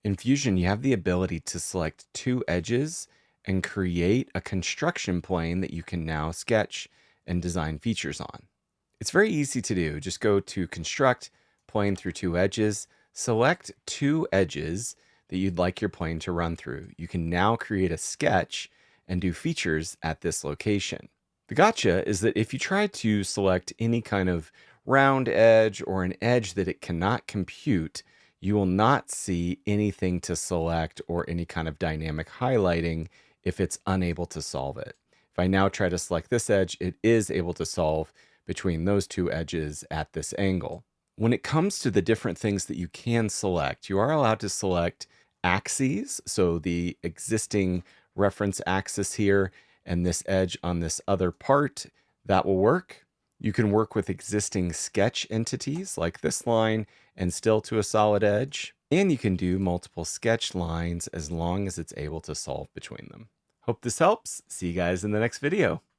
In Fusion, you have the ability to select two edges and create a construction plane that you can now sketch and design features on. It's very easy to do. Just go to Construct, Plane through two edges, select two edges that you'd like your plane to run through. You can now create a sketch and do features at this location. The gotcha is that if you try to select any kind of round edge or an edge that it cannot compute, you will not see anything to select or any kind of dynamic highlighting if it's unable to solve it. If I now try to select this edge, it is able to solve between those two edges at this angle. When it comes to the different things that you can select, you are allowed to select axes, so the existing reference axis here and this edge on this other part, that will work. You can work with existing sketch entities like this line and still to a solid edge. And you can do multiple sketch lines as long as it's able to solve between them. Hope this helps. See you guys in the next video.